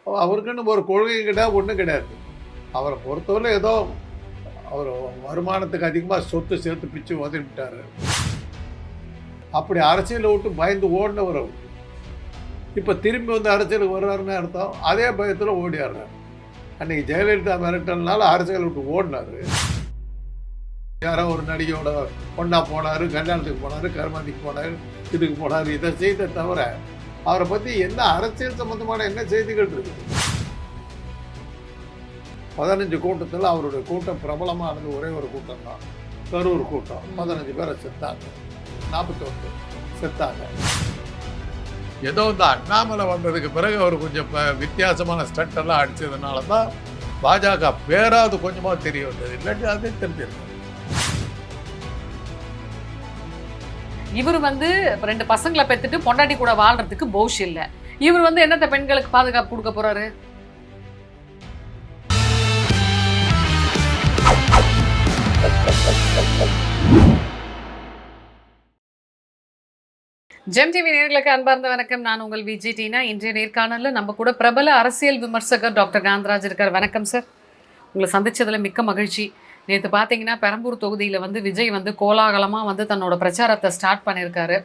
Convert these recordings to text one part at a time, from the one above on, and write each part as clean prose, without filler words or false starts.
அவருக்குன்னு ஒரு கொள்கை கிடையாது, ஒன்றும் கிடையாது. அவரை பொறுத்தவரை ஏதோ அவர் வருமானத்துக்கு அதிகமாக சொத்து சேர்த்து பிச்சு உதவிட்டார். அப்படி அரசியலை விட்டு பயந்து ஓடினவர் அவர். இப்போ திரும்பி வந்து அரசியலுக்கு வர்றாருன்னு அர்த்தம் அதே பயத்தில் ஓடிடுறாரு. அன்றைக்கி ஜெயலலிதா மிரட்டல்னால அரசியலை விட்டு ஓடினார். யாரோ ஒரு நடிகையோட ஒன்றா போனார், கல்யாணத்துக்கு போனார், கருமாந்திக்கு போனார், இதுக்கு போனார். இதை செய்த தவிர அவரை பற்றி என்ன அரசியல் சம்மந்தமான என்ன செய்திகள் இருக்குது? 15 கூட்டத்தில் அவருடைய கூட்டம் பிரபலமானது ஒரே ஒரு கூட்டம் தான், கரூர் கூட்டம். 15 பேரை செத்தாங்க, 41 செத்தாங்க. ஏதோ இந்த அண்ணாமலை வந்ததுக்கு பிறகு அவர் கொஞ்சம் வித்தியாசமான ஸ்டண்டெல்லாம் அடித்ததுனால தான் பாஜக பேராது கொஞ்சமாக தெரிய வந்தது. இல்லாட்டி அதே தெரிஞ்சிருக்கும். இவர் வந்து 2 பசங்களை பெற்றுட்டு பொண்டாட்டி கூட வாழ்றதுக்கு போஷ் இல்லை. இவர் வந்து என்னத்த பெண்களுக்கு பாதுகாப்பு கொடுக்க போறாரு? ஜெம் டிவி நேயர்களுக்கு அன்பார்ந்த வணக்கம். நான் உங்கள் விஜய் டீனா. இன்றைய நேர்காணலில் நம்ம கூட பிரபல அரசியல் விமர்சகர் டாக்டர் காந்தராஜ் இருக்கார். வணக்கம் சார். உங்களை சந்திச்சதில் மிக்க மகிழ்ச்சி. நேற்று பார்த்தீங்கன்னா பெரம்பூர் தொகுதியில் வந்து விஜய் வந்து கோலாகலமாக வந்து தன்னோட பிரச்சாரத்தை ஸ்டார்ட் பண்ணியிருக்காரு.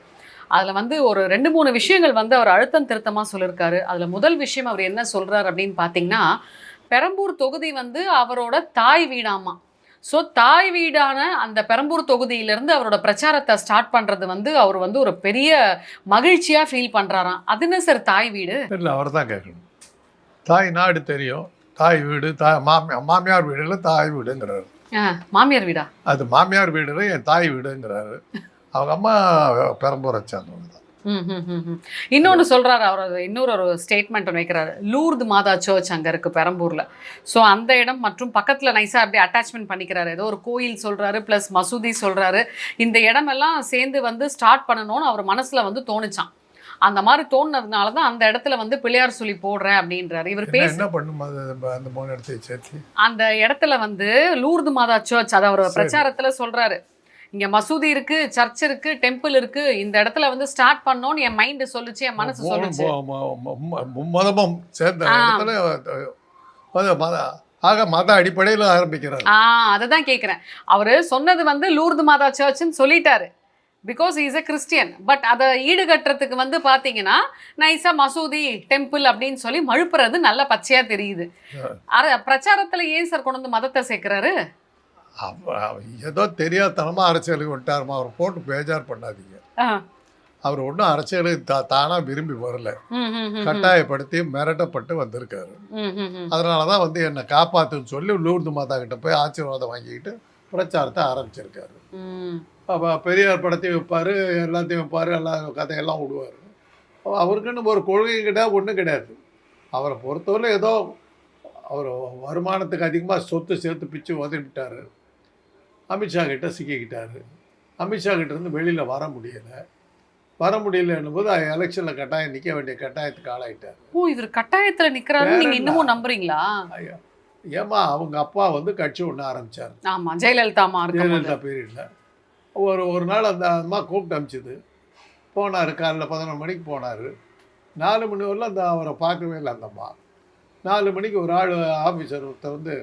அதில் வந்து ஒரு 2-3 விஷயங்கள் வந்து அவர் அழுத்தம் திருத்தமாக சொல்லியிருக்காரு. அதில் முதல் விஷயம் அவர் என்ன சொல்கிறார் அப்படின்னு பார்த்தீங்கன்னா, பெரம்பூர் தொகுதி வந்து அவரோட தாய் வீடாமா. ஸோ தாய் வீடான அந்த பெரம்பூர் தொகுதியிலேருந்து அவரோட பிரச்சாரத்தை ஸ்டார்ட் பண்ணுறது வந்து அவர் வந்து ஒரு பெரிய மகிழ்ச்சியாக ஃபீல் பண்ணுறாராம். அது என்ன சார் தாய் வீடு? இல்லை, அவர் தான் கேட்கணும். தாய் நாடு தெரியும், தாய் வீடு, மாமியார் வீடுல தாய் வீடுங்கிறாரு. மாமியார் வீடா? அது மாமியார் வீடுல என் தாய் வீடுங்கிறாரு. அவங்க அம்மா பெரம்பூரை சேர்ந்தவங்க தான். இன்னொன்று சொல்கிறாரு அவர். இன்னொரு ஸ்டேட்மெண்ட் ஒன்று வைக்கிறாரு. லூர்து மாதா சர்ச் அங்கே இருக்குது பெரம்பூரில். ஸோ அந்த இடம் மற்றும் பக்கத்தில் நைஸாக அப்படியே அட்டாச்மெண்ட் பண்ணிக்கிறாரு. ஏதோ ஒரு கோயில் சொல்கிறாரு, ப்ளஸ் மசூதி சொல்கிறாரு. இந்த இடமெல்லாம் சேர்ந்து வந்து ஸ்டார்ட் பண்ணணும்னு அவர் மனசில் வந்து தோணுச்சான். அந்த மாதிரி தோணுனதுனால தான் அந்த இடத்துல வந்து பிள்ளையார் சொல்லி போடுறேன் அப்படின்றாரு. இவர் என்ன பண்ணும் அந்த இடத்துல வந்து லூர்து மாதா சர்ச், அதை அவர் பிரச்சாரத்தில் சொல்கிறாரு. இங்கே மசூதி இருக்கு, சர்ச் இருக்கு, டெம்பிள் இருக்கு, இந்த இடத்துல வந்து ஸ்டார்ட் பண்ணோன்னு என் மைண்டு சொல்லுச்சு, என் மனசு சொல்லுச்சு. மும்மதமும் சேர்ந்த ஆக மத அடிப்படையில் ஆரம்பிக்கிறார். அதை தான் கேட்குறேன். அவர் சொன்னது வந்து லூர்து மாதா சர்ச்ன்னு சொல்லிட்டாரு, because is a Christian. But அதை ஈடுகட்டுறதுக்கு வந்து பார்த்தீங்கன்னா நைஸாக மசூதி டெம்பிள் அப்படின்னு சொல்லி மழுப்புறது நல்ல பச்சையாக தெரியுது. பிரச்சாரத்தில் ஏன் சார் கொண்டு வந்து மதத்தை சேர்க்குறாரு? ஏதோ தெரியாதனமாக அரசியலுக்கு விட்டாருமா. அவர் போட்டு பேஜார் பண்ணாதீங்க. அவர் ஒன்றும் அரசியலுக்கு தானாக விரும்பி வரல, கட்டாயப்படுத்தி மிரட்டப்பட்டு வந்திருக்காரு. அதனால தான் வந்து என்னை காப்பாற்றுன்னு சொல்லி லூர்து மாதா கிட்ட போய் ஆசீர்வாதம் வாங்கிக்கிட்டு பிரச்சாரத்தை ஆரம்பிச்சிருக்காரு. பெரியார் படத்தையும் வைப்பார், எல்லாத்தையும் வைப்பார், எல்லா கதையெல்லாம் விடுவார். அவருக்குன்னு ஒரு கொள்கை கிடையாது, ஒன்றும் கிடையாது. அவரை பொறுத்தவரை ஏதோ அவர் வருமானத்துக்கு அதிகமாக சொத்து சேர்த்து பிச்சு உதவிட்டார். அமித்ஷா கிட்ட சிக்கிக்கிட்டார். அமித்ஷா கிட்டேருந்து வெளியில் வர முடியலன்னும் போது எலெக்ஷனில் கட்டாயம் நிற்க வேண்டிய கட்டாயத்துக்கு ஆளாயிட்டார். இவர் கட்டாயத்தில் நிற்கிறாரு, நீங்கள் இன்னமும் நம்புறீங்களா? ஏமா, அவங்க அப்பா வந்து கட்சி ஒன்று ஆரம்பித்தார். ஆமாம், ஜெயலலிதா பீரியடில் ஒரு நாள் அந்த அம்மா கூப்பிட்டு அமிச்சிது. போனார், காலைல 11 மணிக்கு போனார். 4 மணி வரலாம் அந்த அவரை பார்க்கவே இல்லை அந்த அம்மா. 4 மணிக்கு ஒரு ஆள் ஆஃபீஸர் ஒருத்தர் வந்து,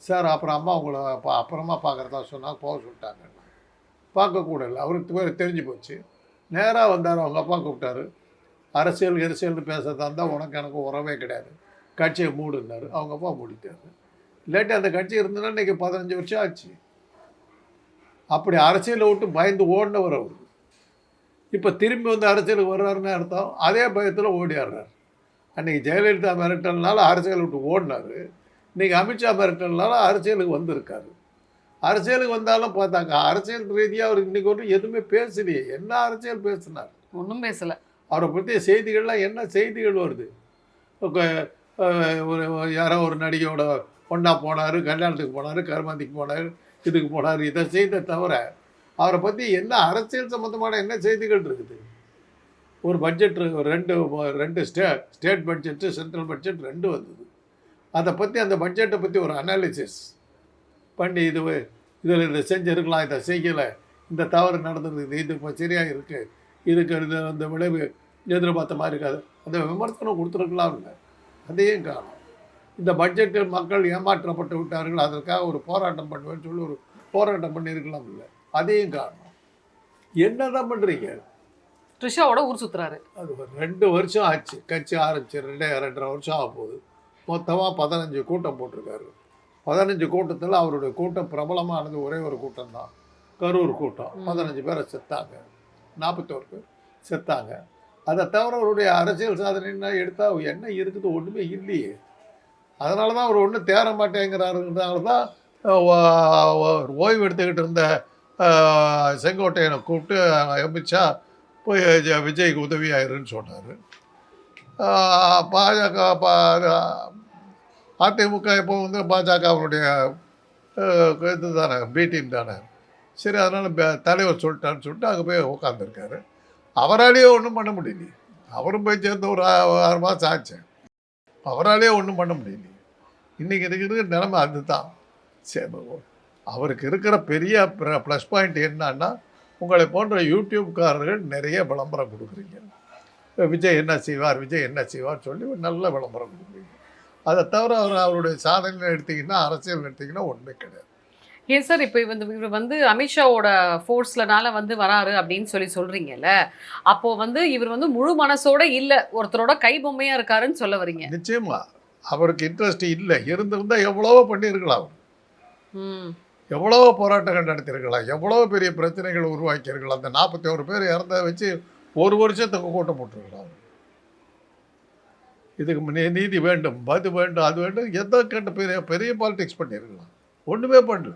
சார் அப்புறம் அம்மா உங்களை அப்புறமா பார்க்குறதா சொன்னால் போக சொல்லிட்டாங்க. பார்க்கக்கூடல, அவருக்கு பேர் தெரிஞ்சு போச்சு. நேராக வந்தார், அவங்க அப்பா கூப்பிட்டாரு. அரசியல்னு பேசுறதா இருந்தால் உனக்கு எனக்கு உறவே கிடையாது, கட்சியை மூடுனார். அவங்க அப்பா மூடிட்டார். இல்லாட்டி அந்த கட்சி இருந்ததுன்னா இன்றைக்கி 15 வருஷம் ஆச்சு. அப்படி அரசியலை விட்டு பயந்து ஓடினவர் அவர். இப்போ திரும்பி வந்து அரசியலுக்கு வர்றாருன்னு அர்த்தம் அதே பயத்தில் ஓடிடுறார். அன்றைக்கி ஜெயலலிதா மிரட்டல்னால அரசியலை விட்டு ஓடினார். இன்றைக்கி அமித்ஷா மிரட்டல்னால அரசியலுக்கு வந்திருக்காரு. அரசியலுக்கு வந்தாலும் பார்த்தாங்க அரசியல் ரீதியாக அவர் இன்றைக்கி ஒன்றும் எதுவுமே பேசலையே. என்ன அரசியல் பேசினார்? ஒன்றும் பேசலை. அவரை பற்றிய செய்திகள்லாம் என்ன செய்திகள் வருது? யாரோ ஒரு நடிகையோட ஒன்றா போனார், கல்யாணத்துக்கு போனார், கருமாந்திக்கு போனார், இதுக்கு போனார். இதை செய்த தவிர அவரை பற்றி என்ன அரசியல் சம்மந்தமான என்ன செய்திகள் இருக்குது? ஒரு பட்ஜெட் ரெண்டு ஸ்டேட் பட்ஜெட்டு, சென்ட்ரல் பட்ஜெட் 2 வந்தது. அதை பற்றி அந்த பட்ஜெட்டை பற்றி ஒரு அனாலிசிஸ் பண்ணி இதில் இதை செஞ்சுருக்கலாம், இதை செய்யலை, இந்த தவறு நடந்துருக்குது, இது இப்போ சரியாக இருக்குது, இதுக்கு இந்த விளைவு எதிர்பார்த்த மாதிரி இருக்காது, அந்த விமர்சனம் கொடுத்துருக்கலாம். இல்லை, அதையும் காணும். இந்த பட்ஜெட்டில் மக்கள் ஏமாற்றப்பட்டு விட்டார்கள், அதற்காக ஒரு போராட்டம் பண்ணுவேன்னு சொல்லி ஒரு போராட்டம் பண்ணியிருக்கலாம் இல்லை, அதையும் காணும். என்னதான் பண்ணுறீங்க? த்ரிஷாவோட ஊர் சுற்றுறாரு. அது ஒரு 2 வருஷம் ஆச்சு கட்சி ஆரம்பிச்சு, 2.5 வருஷம் ஆக போகுது. மொத்தமாக 15 கூட்டம் போட்டிருக்காரு. 15 கூட்டத்தில் அவருடைய கூட்டம் பிரபலமானது ஒரே ஒரு கூட்டம் தான், கரூர் கூட்டம். 15 பேரை செத்தாங்க, 41 பேர் செத்தாங்க. அதை தவிர அவருடைய அரசியல் சாதனைன்னா எடுத்தால் என்ன இருக்குது? ஒன்றுமே இல்லையே. அதனால தான் அவர் ஒன்றும் தேர மாட்டேங்கிறாருங்கிறதுனால தான் ஓய்வு எடுத்துக்கிட்டு இருந்த செங்கோட்டையனை கூப்பிட்டு அமித்ஷா போய் விஜய்க்கு உதவியாயிருன்னு சொன்னார். பாஜக அதிமுக இப்போ வந்து பாஜகவுடைய இது தானே, பி டீம் தானே. சரி, அதனால் தலைவர் சொல்லிட்டான்னு சொல்லிட்டு அங்கே போய் உட்காந்துருக்காரு. அவராலேயே ஒன்றும் பண்ண முடியல. அவரும் போய் சேர்ந்து ஒரு 6 மாதம் ஆச்சு. அவராலேயே ஒன்றும் பண்ண முடியல. இன்றைக்கி இருக்கிற நிலைமை அதுதான். சரி, அவருக்கு இருக்கிற பெரிய ப்ளஸ் பாயிண்ட் என்னன்னா, உங்களை போன்ற யூடியூப்காரர்கள் நிறைய விளம்பரம் கொடுக்குறீங்க. விஜய் என்ன செய்வார், விஜய் என்ன செய்வார் சொல்லி ஒரு நல்ல விளம்பரம் கொடுக்குறீங்க. அதை தவிர அவருடைய சாதனை எடுத்திங்கன்னா, அரசியல் எடுத்திங்கன்னா ஒன்றுமே கிடையாது. ஏன் சார் இப்போ இவர் வந்து அமித்ஷாவோட ஃபோர்ஸ்லனால வந்து வராரு அப்படின்னு சொல்கிறீங்கல்ல, அப்போது வந்து இவர் வந்து முழு மனசோட இல்லை, ஒருத்தரோட கை பொம்மையாக இருக்காருன்னு சொல்ல வரீங்க? நிச்சயமா அவருக்கு இன்ட்ரெஸ்ட் இல்லை. இருந்திருந்தால் எவ்வளவோ பண்ணியிருக்கலாம், எவ்வளவோ போராட்டங்கள் நடத்தியிருக்கலாம், எவ்வளோ பெரிய பிரச்சனைகள் உருவாக்கியிருக்கலாம். அந்த 41 பேர் இறந்த வச்சு 1 வருஷத்துக்கு கூட்டம் போட்டிருக்கலாம். இதுக்கு நீதி வேண்டும், அது வேண்டும், அது வேண்டும், எதோ கேட்ட பெரிய பெரிய பாலிடிக்ஸ் பண்ணியிருக்கலாம். ஒன்றுமே பண்ணல,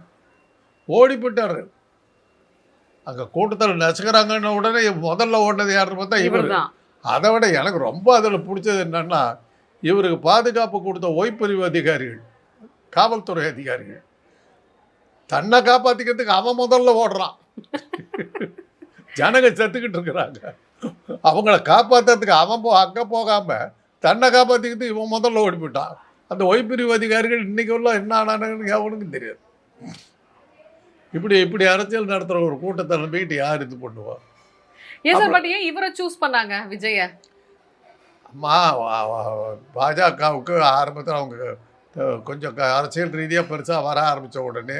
ஓடி போயிட்டார். அங்கே கூட்டத்தில் நசுக்கிறாங்கன்னு உடனே முதல்ல ஓடினது யாருன்னு பார்த்தா இவர் தான். அதை விட எனக்கு ரொம்ப அதில் பிடிச்சது என்னன்னா, இவருக்கு பாதுகாப்பு கொடுத்த ஓய்பிரிவு அதிகாரிகள், காவல்துறை அதிகாரிகள் தன்னை காப்பாற்றிக்கிறதுக்கு அவன் முதல்ல ஓடுறான். ஜனங்க செத்துக்கிட்டு இருக்கிறாங்க, அவங்கள காப்பாற்றுறதுக்கு அவன் அங்கே போகாமல் தன்னை காப்பாற்றிக்கிட்டு இவன் முதல்ல ஓடி போயிட்டான். அந்த ஓய்பிரிவு அதிகாரிகள் இன்றைக்கி உள்ள என்ன ஆனானுன்னு எவனுக்கும் தெரியாது. இப்படி அரசியல் நடத்துகிற ஒரு கூட்டத்தை நம்பிக்கிட்டு யார் இது பண்ணுவா? ஏன் இவரை சூஸ் பண்ணாங்க விஜய? அம்மா, பாஜகவுக்கு ஆரம்பத்தில் அவங்க கொஞ்சம் அரசியல் ரீதியாக பெருசாக வர ஆரம்பித்த உடனே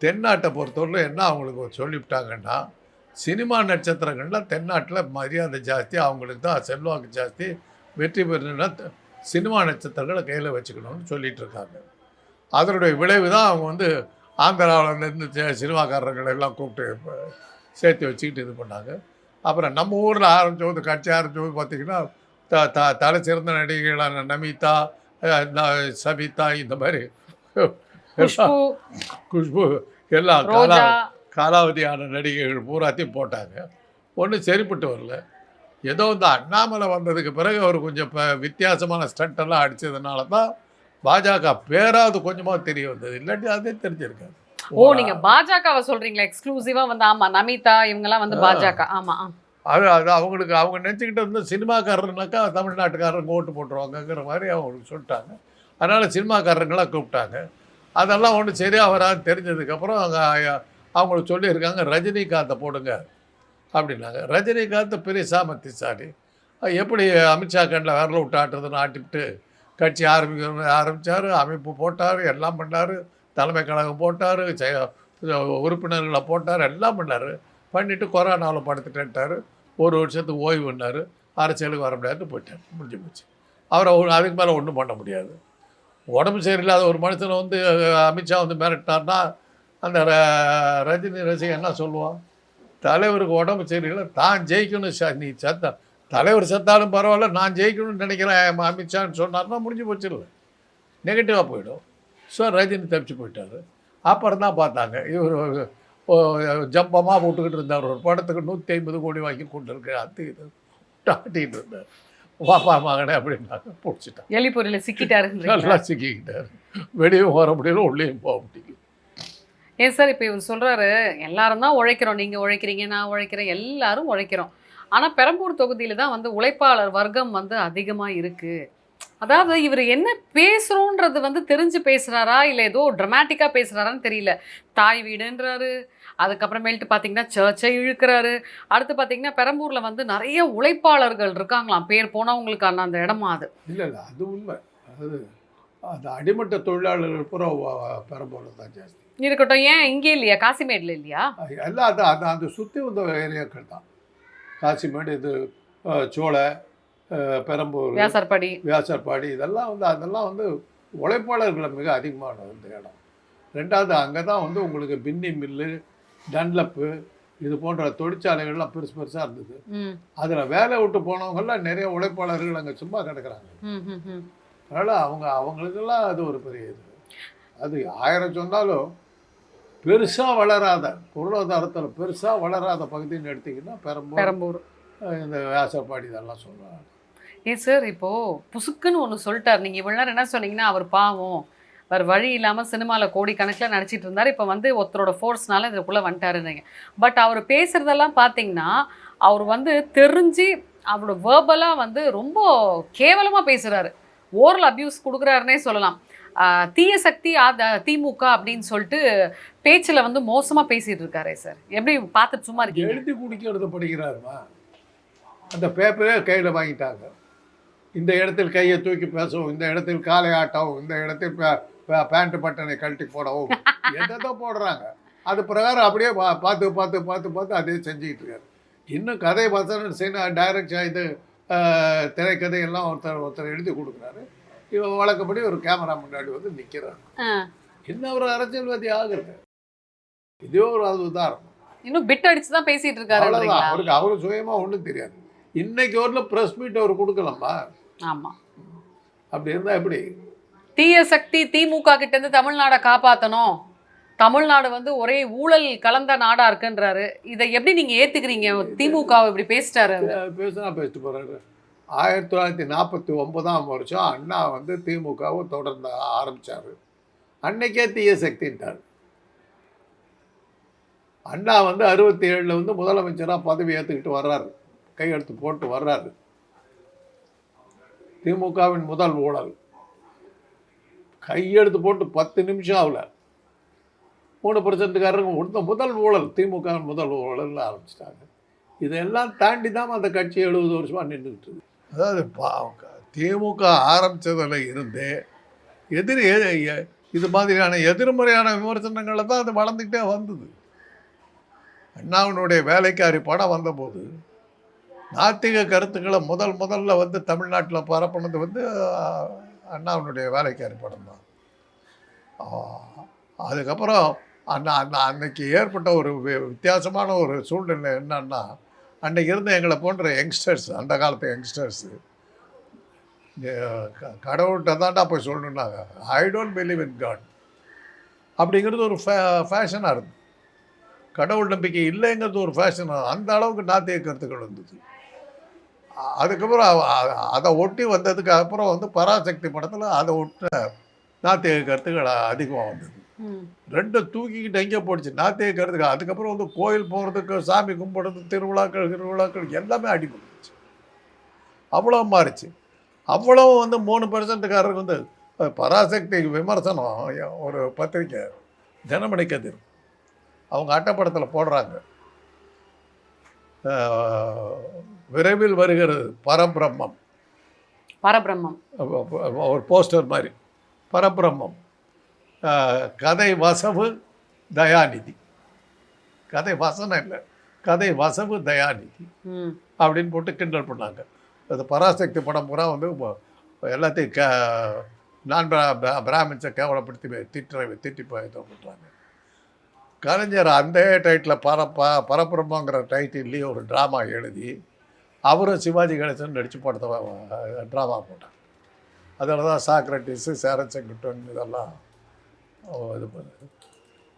தென்னாட்டை பொறுத்தவரை என்ன அவங்களுக்கு சொல்லிவிட்டாங்கன்னா, சினிமா நட்சத்திரங்கள்லாம் தென்னாட்டில் மரியாதை ஜாஸ்தி, அவங்களுக்கு தான் செல்வாக்கு ஜாஸ்தி, வெற்றி பெறணுன்னா சினிமா நட்சத்திரங்களை கையில் வச்சுக்கணும்னு சொல்லிகிட்டு இருக்காங்க. அதனுடைய விளைவு தான் அவங்க வந்து ஆந்திராவிலேருந்து சினிமாக்காரர்கள் எல்லாம் கூப்பிட்டு சேர்த்து வச்சுக்கிட்டு இது பண்ணாங்க. அப்புறம் நம்ம ஊரில் ஆரம்பித்தபோது, கட்சி ஆரம்பித்தபோது பார்த்திங்கன்னா, தலை சிறந்த நடிகைகளான நமிதா, சபிதா, இந்த மாதிரி குஷ்பு எல்லாம் காலாவதியான நடிகைகள் பூராத்தையும் போட்டாங்க. ஒன்றும் சரிப்பட்டு வரல. ஏதோ இந்த அண்ணாமலை வந்ததுக்கு பிறகு அவர் கொஞ்சம் வித்தியாசமான ஸ்டண்டெல்லாம் அடித்ததுனால தான் பாஜக பேராது கொஞ்சமாக தெரிய வந்தது. இல்லாட்டி அதே தெரிஞ்சிருக்காது. நீங்கள் பாஜகவை சொல்கிறீங்களா எக்ஸ்க்ளூசிவாக வந்து? ஆமாம், நமிதா இவங்கெல்லாம் வந்து பாஜக. ஆமாம், அது அவங்களுக்கு அவங்க நினச்சிக்கிட்டு வந்து சினிமாக்காரர்னாக்கா தமிழ்நாட்டுக்காரங்க ஓட்டு போட்டுருவாங்கங்கிற மாதிரி அவங்களுக்கு சொல்லிட்டாங்க. அதனால் சினிமாக்காரங்களாம் கூப்பிட்டாங்க. அதெல்லாம் ஒன்றும் சரியாக வராது தெரிஞ்சதுக்கப்புறம் அவங்களுக்கு சொல்லியிருக்காங்க, ரஜினிகாந்தை போடுங்க அப்படின்னாங்க. ரஜினிகாந்த் பெரிய சாமர்த்தியசாலி. எப்படி அமித்ஷா கண்ணில் விரல விட்டு ஆட்டுறதுன்னு ஆட்டிவிட்டு கட்சி ஆரம்பித்தார், அமைப்பு போட்டார், எல்லாம் பண்ணார், தலைமை கழகம் போட்டார், உறுப்பினர்களை போட்டார், எல்லாம் பண்ணார். பண்ணிவிட்டு கொரோனாவில் படுத்துட்டேன்ட்டார். 1 வருஷத்துக்கு ஓய்வு பண்ணார். அரசியலுக்கு வர முடியாது, போயிட்டார். முடிஞ்சு போச்சு. அவரை அதுக்கு மேலே ஒன்றும் பண்ண முடியாது. உடம்பு சரியில்லாத ஒரு மனுஷனை வந்து அமித்ஷா வந்து மிரட்டினார்னா அந்த ரஜினி ரசிகன் என்ன சொல்லுவான்? தலைவருக்கு உடம்பு சரியில்லை, தான் ஜெயிக்கணும், நீ செத்த தலைவர் செத்தாலும் பரவாயில்ல, நான் ஜெயிக்கணும்னு நினைக்கிறேன் அமித்ஷான்னு சொன்னார்னா முடிஞ்சு போச்சு, இல்லை நெகட்டிவாக போயிடும். ஸோ ரஜினி தப்பிச்சு போயிட்டார். அப்புறம் தான் பார்த்தாங்க, இவர் ஜம்பமாக போட்டுக்கிட்டு இருந்தார். ஒரு படத்துக்கு 150 கோடி வாங்கி கொண்டு இருக்கு, அது இது ஆட்டிகிட்டு இருந்தார். பாப்பா மகனே அப்படின்னாங்க, பிடிச்சிட்டான். எலிப்பொருளில் சிக்கிட்டாரு, நல்லா சிக்கிக்கிட்டார். வெளியும் வர முடியல, உள்ளேயும் போக முடியல. ஏன் சார் இப்போ இவர் சொல்கிறாரு, எல்லாரும் தான் உழைக்கிறோம், நீங்கள் உழைக்கிறீங்க, நான் உழைக்கிறேன், எல்லாரும் உழைக்கிறோம், ஆனால் பெரம்பூர் தொகுதியில் தான் வந்து உழைப்பாளர் வர்க்கம் வந்து அதிகமாக இருக்குது, அதாவது இவர் என்ன பேசுறோன்றது வந்து தெரிஞ்சு பேசுறாரா இல்ல ஏதோ டிராமாட்டிக்கா பேசுறாரான்னு தெரியல. தாய் வீடுன்றாரு. அதுக்கப்புறமேல்ட்டு பார்த்தீங்கன்னா, சர்ச்சை இழுக்குறாரு. அடுத்து பார்த்தீங்கன்னா, பெரம்பூர்ல வந்து நெறைய உழைப்பாளர்கள் இருக்காங்களாம். பேர் போனவங்களுக்கான அந்த இடமா அது. இல்லை இல்லை, அது உண்மை. அது அந்த அடிமட்ட தொழிலாளர்கள் பூரா பெரம்பூர்ல தான் ஜாஸ்தி. இருக்கட்டும். ஏன் இங்கே இல்லையா? காசிமேட்ல இல்லையா? எல்லாம் அந்த அந்த அந்த சுற்றி வந்த ஏரியாக்கள் தான். காசிமேடு, இது சோலை, பெரம்பூர், வியாசர்பாடி. வியாசர்பாடி, அதெல்லாம் வந்து உழைப்பாளர்களை மிக அதிகமான இந்த இடம். ரெண்டாவது அங்கே தான் வந்து உங்களுக்கு பின்னி மில்லு, டன்லப்பு, இது போன்ற தொழிற்சாலைகள்லாம் பெருசு பெருசாக இருந்தது. ம். அதில் வேலை விட்டு போனவங்கெல்லாம் நிறைய உழைப்பாளர்கள் அங்கே சும்மா கிடக்குறாங்க. ம், ம், ம். அதனால் அவங்களுக்கெல்லாம் அது ஒரு பெரிய இது. அது 1000 சொன்னாலும் பெருசாக வளராத, பொருளாதாரத்தில் பெருசாக வளராத பகுதின்னு எடுத்திங்கன்னா பெரம்பூர், பெரம்பூர். இந்த வியாசர்பாடி, இதெல்லாம் சொல்லுவாங்க. ஏன் சார் இப்போ புசுக்குன்னு ஒண்ணு சொல்ட்டாரு. நீங்க இவ்வளவு நேரம் என்ன சொன்னீங்கன்னா, அவர் பாவம். வேற வழி இல்லாம சினிமால கோடிக்கணக்குல நடிச்சிட்டு இருந்தாரு. இப்ப வந்து ஒருத்தரோட ஃபோர்ஸ்னால இதுக்குள்ள வந்துட்டாருன்னீங்க. பட் அவர் பேசுறதெல்லாம் பார்த்தீங்கன்னா, அவர் வந்து தெரிஞ்சு அவரோட வெர்பலா வந்து ரொம்ப கேவலமா பேசுறாரு. ஓரல் அபியூஸ் குடுக்குறாருன்னே சொல்லலாம். தீய சக்தி திமுக அப்படின்னு சொல்லிட்டு பேச்சுல வந்து மோசமா பேசிட்டு இருக்காரே சார். எப்படி பார்த்துட்டு சும்மா இருக்கீங்க? எழுதி குடிக்கிறது படிக்கிறாருமா. அந்த பேப்பரே கையில் வாங்கிட்டாங்க. இந்த இடத்தில் கையை தூக்கி பேசவும், இந்த இடத்தில் காலை ஆட்டவும், இந்த இடத்தில் பேண்ட் பட்டனை கழட்டி போடவும், எதை போடுறாங்க. அது பிரகாரம் அப்படியே பார்த்து பார்த்து பார்த்து பார்த்து அதே செஞ்சுக்கிட்டு இருக்காரு. இன்னும் கதை வசனம் செய்யணும், டைரக்ஷன், இது திரைக்கதை எல்லாம் ஒருத்தர் எழுதி கொடுக்குறாரு. இவன் வழக்கப்படி ஒரு கேமரா முன்னாடி வந்து நிற்கிறார். இன்னும் ஒரு அரசியல்வாதி ஆகுது. இதே ஒரு அது உதாரணம். இன்னும் பிட் அடிச்சு தான் பேசிட்டு இருக்காரு. அவ்வளோதான். அவருக்கு சுயமாக ஒன்றும் தெரியாது. இன்னைக்கு ஒரு ப்ரெஸ் மீட் அவர் கொடுக்கலாமா? ஆமா. அப்படி இருந்தால் எப்படி? தீய சக்தி திமுக கிட்ட இருந்து தமிழ்நாடை காப்பாற்றணும், தமிழ்நாடு வந்து ஒரே ஊழல் கலந்த நாடா இருக்குன்றாரு. இதை எப்படி நீங்க ஏத்துக்கிறீங்க? திமுக இப்படி பேசிட்டாரு. பேசினா பேசிட்டு போறாரு. 1949ஆம் வருஷம் அண்ணா வந்து திமுகவை தொடர்ந்து ஆரம்பிச்சாரு. அன்னைக்கே தீய சக்தின்ட்டார். அண்ணா வந்து 67 வந்து முதலமைச்சராக பதவி ஏற்றுக்கிட்டு வர்றாரு, கையெழுத்து போட்டு வர்றாரு. திமுகவின் முதல் ஊழல் கையெழுத்து போட்டு 10 நிமிஷம் ஆகல, 3%காரங்க முதல் ஊழல், திமுகவின் முதல் ஊழல் ஆரம்பிச்சிட்டாங்க. இதெல்லாம் தாண்டி தான் அந்த கட்சி 70 வருஷமாக நின்றுக்கிட்டு இருக்கு. அதாவது திமுக ஆரம்பித்ததில் இருந்தே இது மாதிரியான எதிர்மறையான விமர்சனங்களை தான் அது வளர்ந்துக்கிட்டே வந்தது. அண்ணாவினுடைய வேலைக்காரி படம் வந்தபோது நாத்திக கருத்துக்களை முதல்ல வந்து தமிழ்நாட்டில் பரப்புனது வந்து அண்ணாவினுடைய வேலைக்காரி படம் தான். அதுக்கப்புறம் அன்னைக்கு ஏற்பட்ட ஒரு வித்தியாசமான ஒரு சூழ்நிலை என்னன்னா, அன்றைக்கி இருந்த எங்களை போன்ற யங்ஸ்டர்ஸ், அந்த காலத்து யங்ஸ்டர்ஸு, கடவுள்கிட்ட தான்டா போய் சொல்லணுன்னாங்க. I don't believe in God அப்படிங்கிறது ஒரு ஃபேஷனாக இருந்தது. கடவுள் நம்பிக்கை இல்லைங்கிறது ஒரு ஃபேஷனாக, அந்த அளவுக்கு நாத்திக கருத்துக்கள் இருந்தது. அதுக்கப்புறம் அதை ஒட்டி வந்ததுக்கு அப்புறம் வந்து பராசக்தி படத்தில் அதை ஒட்ட நாத்திக கருத்துக்கள் அதிகமாக வந்தது. ரெண்டும் தூக்கிக்கிட்டு எங்கே போடுச்சு நாத்திக கருத்துக்கள். அதுக்கப்புறம் வந்து கோயில் போகிறதுக்கு, சாமி கும்பிடுறது, திருவிழாக்கள் எல்லாமே அடிபட்டுச்சு. அவ்வளோ மாறிச்சு. அவ்வளோ வந்து 3%காரருக்கு வந்து பராசக்தி விமர்சனம் ஒரு பத்திரிக்கை தினமணி கதிர் அவங்க அட்டைப்படத்தில் போடுறாங்க. விரைவில் வருகிறது பரபிரம்மம், ஒரு போஸ்டர் மாதிரி, பரபிரம்மம், கதை வசவு தயாநிதி, கதை வசனம் இல்லை, கதை வசவு தயாநிதி அப்படின்னு போட்டு கிண்டல் பண்ணாங்க. அது பராசக்தி படம் பூரா வந்து எல்லாத்தையும் நான் பிராமின்ஸை கேவலப்படுத்தி திட்டி இது பண்ணுறாங்க. கலைஞர் அந்த டைட்டில் பரபிரம்மங்கிற டைட்டில்லையே ஒரு ட்ராமா எழுதி அவரும் சிவாஜி கணேசன் நடித்து படத்தை ட்ராமா போட்டார். அதில் தான் சாக்ரட்டிஸு, சேரன் செங்குட்டன் இதெல்லாம் இது பண்ணார்.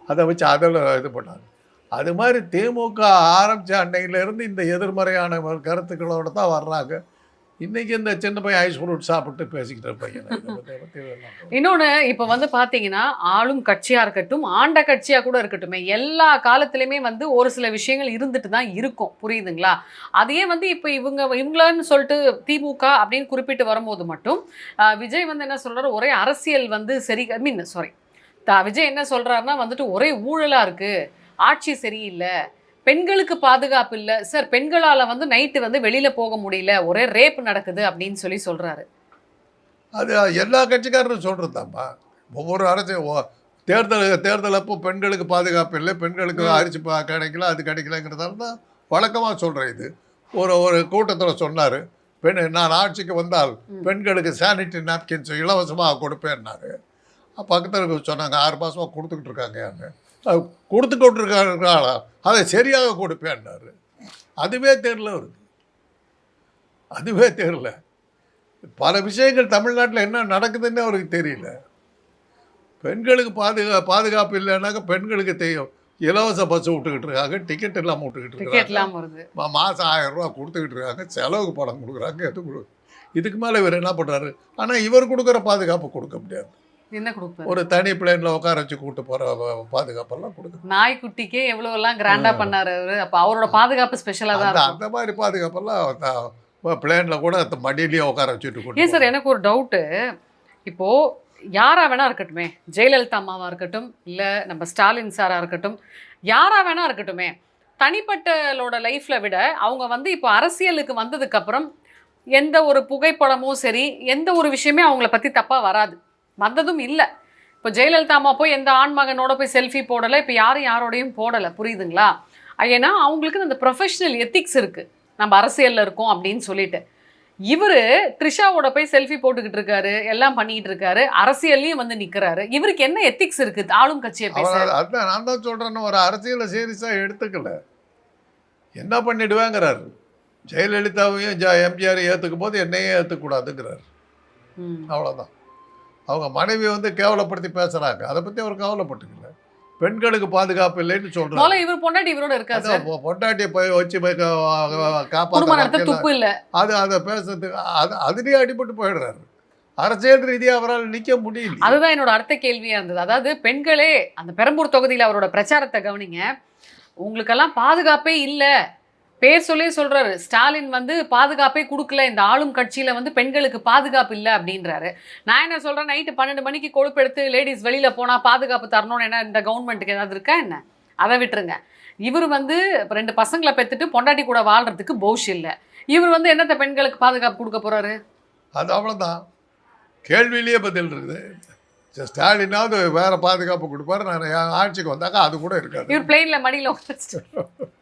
அதை வச்சு அதில் இது பண்ணாங்க. அது மாதிரி திமுக ஆரம்பித்த அன்னையிலேருந்து இந்த எதிர்மறையான கருத்துக்களோடு தான் வர்றாங்க. இன்னைக்கு இந்த சின்ன பையன் ஐஸ் ஃப்ரூட் சாப்பிட்டு பேசிக்கிட்டு பையன் இன்னொன்று இப்போ வந்து பார்த்தீங்கன்னா ஆளும் கட்சியாக இருக்கட்டும் ஆண்ட கட்சியாக கூட இருக்கட்டுமே எல்லா காலத்துலேயுமே வந்து ஒரு சில விஷயங்கள் இருந்துட்டு தான் இருக்கும், புரியுதுங்களா? அதையே வந்து இப்போ இவங்களான்னு சொல்லிட்டு திமுக அப்படின்னு குறிப்பிட்டு வரும்போது மட்டும் விஜய் வந்து என்ன சொல்கிறார், ஒரே அரசியல் வந்து சரி சாரி விஜய் என்ன சொல்கிறாருன்னா வந்துட்டு ஒரே ஊழலாக இருக்குது, ஆட்சி சரியில்லை, பெண்களுக்கு பாதுகாப்பு இல்லை சார், பெண்களால் வந்து நைட்டு வந்து வெளியில் போக முடியல, ஒரே ரேப் நடக்குது அப்படின்னு சொல்லி சொல்கிறாரு. அது எல்லா கட்சிக்காரரும் சொல்கிறதாம்மா. ஒவ்வொரு தேர்தல் அப்போ பெண்களுக்கு பாதுகாப்பு இல்லை, பெண்களுக்கு அரிசி கிடைக்கல, அது கிடைக்கலங்கிறதால தான் வழக்கமாக சொல்கிறேன். இது ஒரு கூட்டத்தில் சொன்னார், நான் ஆட்சிக்கு வந்தால் பெண்களுக்கு சானிட்டரி நாப்கின்ஸ் இலவசமாக கொடுப்பேன்னாரு. பக்கத்தில் சொன்னாங்க 6 மாதமாக கொடுத்துக்கிட்டு இருக்காங்க, கொடுத்துக்கிட்டு இருக்காங்களா, அதை சரியாக கொடுப்பேன்னாரு. அதுவே தெரியல அவருக்கு, அதுவே தெரியல. பல விஷயங்கள் தமிழ்நாட்டில் என்ன நடக்குதுன்னு அவருக்கு தெரியல. பெண்களுக்கு பாதுகாப்பு இல்லைன்னாக்க பெண்களுக்கு தெரியும், இலவச பஸ் விட்டுக்கிட்டு இருக்காங்க, டிக்கெட் இல்லாமல் விட்டுக்கிட்டு இருக்காங்க, மாதம் 1000 ரூபா கொடுத்துக்கிட்டு இருக்காங்க, செலவுக்கு பணம் கொடுக்குறாங்க, இதுக்கு மேலே இவர் என்ன பண்ணுறாரு? ஆனால் இவர் கொடுக்குற பாதுகாப்பு கொடுக்க முடியாது. என்ன கொடுப்பாரு? ஒரு தனி பிளேனில் உட்கார வச்சு கூப்பிட்டு போகிற பாதுகாப்பெல்லாம் கொடுக்கும். நாய்க்குட்டிக்கே எவ்வளோலாம் கிராண்டாக பண்ணார் அவர். அப்போ அவரோட பாதுகாப்பு ஸ்பெஷலாக தான் இருக்கும். அந்த மாதிரி பாதுகாப்பெல்லாம் பிளேனில் கூட மடியிலேயே உட்கார வச்சுட்டு. ஏன் சார், எனக்கு ஒரு டவுட்டு. இப்போது யாராக வேணா இருக்கட்டுமே, ஜெயலலிதா அம்மாவாக இருக்கட்டும், இல்லை நம்ம ஸ்டாலின் சாராக இருக்கட்டும், யாராக வேணா இருக்கட்டுமே, தனிப்பட்டலோட லைஃப்பில் விட அவங்க வந்து இப்போ அரசியலுக்கு வந்ததுக்கப்புறம் எந்த ஒரு புகைப்படமும் சரி, எந்த ஒரு விஷயமே அவங்கள பற்றி தப்பாக வராது, வந்ததும் இல்லை. இப்போ ஜெயலலிதா அம்மா போய் எந்த ஆண்மகனோட போய் செல்ஃபி போடலை, இப்போ யாரோடையும் போடலை, புரியுதுங்களா? ஏன்னா அவங்களுக்கு அந்த ப்ரொஃபஷனல் எத்திக்ஸ் இருக்குது, நம்ம அரசியலில் இருக்கோம் அப்படின்னு சொல்லிட்டு. இவர் த்ரிஷாவோட போய் செல்ஃபி போட்டுக்கிட்டு இருக்காரு, எல்லாம் பண்ணிக்கிட்டு இருக்காரு, அரசியல்லையும் வந்து நிற்கிறாரு. இவருக்கு என்ன எத்திக்ஸ் இருக்குது ஆளும் கட்சியை பேச? அதான் நான் தான் சொல்கிறேன்னு, ஒரு அரசியலை சீரியஸாக எடுத்துக்கல, என்ன பண்ணிடுவேங்கிறாரு. ஜெயலலிதாவையும் எம்ஜிஆரையும் ஏற்றுக்கும் போது என்னையே ஏற்றுக்கூடாதுங்கிறார். அவ்வளோதான். அவங்க மனைவி வந்து கேவலப்படுத்தி பேசுகிறாங்க, அதை பற்றி அவர் கவலைப்பட்டுக்கல. பெண்களுக்கு பாதுகாப்பு இல்லைன்னு சொல்கிறாங்க. இவர் பொண்டாட்டி இவரோட இருக்காரு, பொண்டாட்டியை போய் வச்சு போய் காப்பாற்ற துப்பு இல்லை, அதை பேசுறதுக்கு அதுலேயே அடிபட்டு போயிடுறாரு. அரசியல் ரீதியாக அவரால் நிற்க முடியல. அதுதான் என்னோட அடுத்த கேள்வியாக இருந்தது. அதாவது பெண்களே அந்த பெரம்பூர் தொகுதியில் அவரோட பிரச்சாரத்தை கவனிங்க, உங்களுக்கெல்லாம் பாதுகாப்பே இல்லை, பேர் சொல்லி சொல்கிறாரு. ஸ்டாலின் வந்து பாதுகாப்பே கொடுக்கல, இந்த ஆளும் கட்சியில் வந்து பெண்களுக்கு பாதுகாப்பு இல்லை அப்படின்றாரு. நான் என்ன சொல்கிறேன், நைட்டு 12 மணிக்கு கொழுப்பெடுத்து லேடிஸ் வெளியில் போனால் பாதுகாப்பு தரணும்னு என்ன இந்த கவர்மெண்ட்டுக்கு ஏதாவது இருக்கா என்ன? அதை விட்டுருங்க. இவர் வந்து 2 பசங்களை பெற்றுட்டு பொண்டாட்டி கூட வாழ்கிறதுக்கு பௌஷ் இல்லை, இவர் வந்து என்னத்தை பெண்களுக்கு பாதுகாப்பு கொடுக்க போகிறாரு? அது அவ்வளோதான், கேள்வியிலேயே பதில் இருக்குது. ஸ்டாலினாவது வேற பாதுகாப்பு கொடுப்பாரு, நான் என் ஆட்சிக்கு வந்தாக்கா அது கூட இருக்காது. இவர் பிளெயினில் மடியில் உட்காந்துட்டு.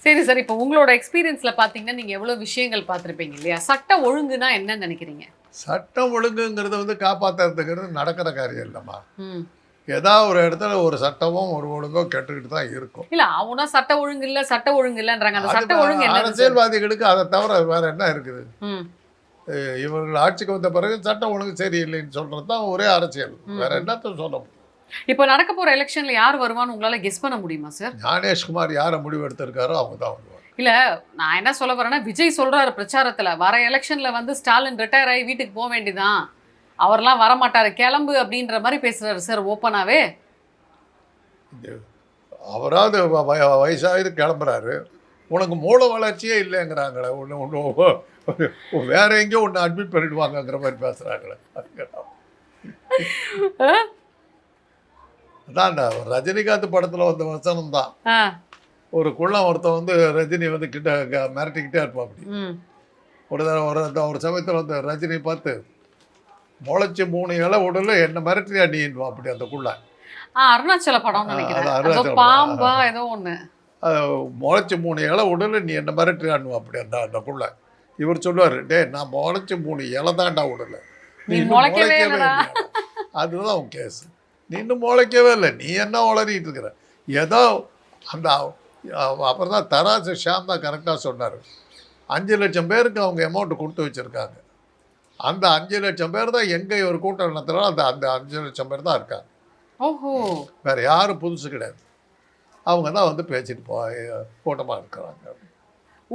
சரி சார், இப்போ உங்களோட எக்ஸ்பீரியன்ஸில் பார்த்தீங்கன்னா நீங்கள் எவ்வளோ விஷயங்கள் பார்த்துருப்பீங்க இல்லையா? சட்ட ஒழுங்குனா என்னன்னு நினைக்கிறீங்க? சட்டம் ஒழுங்குங்கிறது வந்து காப்பாற்றுறதுங்கிறது நடக்கிற காரியம் இல்லைம்மா. ஏதாவது ஒரு இடத்துல ஒரு சட்டமும் ஒரு ஒழுங்கும் கெட்டுக்கிட்டு தான் இருக்கும். இல்லை அவனா சட்ட ஒழுங்கு இல்லை சட்ட ஒழுங்கு இல்லைன்றாங்க. அந்த சட்ட ஒழுங்கு அரசியல்வாதிகளுக்கு அதை தவிர வேற என்ன இருக்குது? இவர்கள் ஆட்சிக்கு வந்த பிறகு சட்டம் ஒழுங்கு சரியில்லைன்னு சொல்கிறது தான் ஒரே அரசியல், வேற என்னத்த சொல்ல முடியும்? இப்போ நடக்க போகிற எலெக்ஷனில் யார் வருவான்னு உங்களால் கெஸ் பண்ண முடியுமா சார்? ஞானேஷ்குமார் யாரை முடிவு எடுத்திருக்காரோ அவங்க தான் வருவாங்க. இல்லை நான் என்ன சொல்ல வரேன்னா, விஜய் சொல்கிறாரு பிரச்சாரத்தில், வர எலெக்ஷனில் வந்து ஸ்டாலின் ரிட்டையர் ஆகி வீட்டுக்கு போக வேண்டியதான், அவர்லாம் வரமாட்டார், கிளம்பு அப்படின்ற மாதிரி பேசுகிறாரு சார் ஓப்பனாகவே. அவராவது வயசாகிது கிளம்புறாரு, உனக்கு மூல வளர்ச்சியே இல்லைங்கிறாங்களே, ஒன்று வேற எங்கேயோ ஒன்று அட்மிட் பண்ணிடுவாங்கங்கிற மாதிரி பேசுகிறாங்களே. அதான் ரஜினிகாந்த் படத்தில் வந்த வசனம் தான். ஒரு குள்ளம் ஒருத்தன் வந்து ரஜினி வந்து கிட்ட மிரட்டிக்கிட்டே இருப்பான். அப்படி ஒரு சமயத்தில் வந்து ரஜினி பார்த்து முளைச்சி 3 இலை உடல என்ன மிரட்டியா நீன்வான் அப்படி அந்த குள்ள. அருணாச்சல படம் பாம்பா ஏதோ ஒன்று, முளைச்சி 3 இலை உடல நீ என்ன மிரட்டியான்னுவா அப்படி அந்த குள்ள. இவர் சொல்லுவார், டே நான் முளைச்சி 3 இலை தாண்டா உடல, நீ முளைக்கவே இல்லை. அதுதான் அவன் கேஸ், நீ இன்னும் முளைக்கவே இல்லை, நீ என்ன உளறிட்டு இருக்கிற ஏதோ அந்த. அப்புறம் தான் தராசு ஷாம் தான் கரெக்டாக சொன்னார், 5 லட்சம் பேருக்கு அவங்க அமௌண்ட்டு கொடுத்து வச்சுருக்காங்க, அந்த 5 லட்சம் பேர் தான் எங்கே ஒரு கூட்டம் நடத்துகிறாலும் அந்த 5 லட்சம் பேர் தான் இருக்காங்க. ஓஹோ, வேறு யாரும் புதுசு கிடையாது, அவங்க தான் வந்து பேசிட்டு கூட்டமாக இருக்கிறாங்க.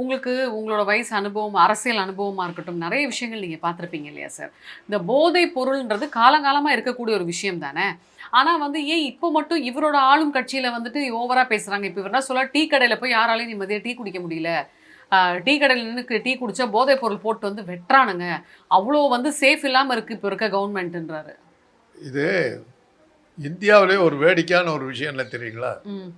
உங்களுக்கு உங்களோட வயசு அனுபவம், அரசியல் அனுபவமாக இருக்கட்டும், நிறைய விஷயங்கள் நீங்கள் பார்த்துருப்பீங்க இல்லையா சார்? இந்த போதை பொருள்ன்றது காலங்காலமாக இருக்கக்கூடிய ஒரு விஷயம் தானே. ஆனால் வந்து ஏன் இப்போ மட்டும் இவரோட ஆளும் கட்சியில் வந்துட்டு ஓவராக பேசுகிறாங்க? இப்போ இவர் என்ன சொல்ல, டீ கடையில் போய் யாராலையும் நிம்மதியாக டீ குடிக்க முடியல, டீ கடையில் நின்று டீ குடித்தா போதைப் பொருள் போட்டு வந்து வெட்டுறானுங்க, அவ்வளோ வந்து சேஃப் இல்லாமல் இருக்குது இப்போ இருக்க கவர்மெண்ட்டுன்றாரு. இது இந்தியாவிலே ஒரு வேடிக்கையான ஒரு விஷயம் என்ன தெரியுங்களா? ம்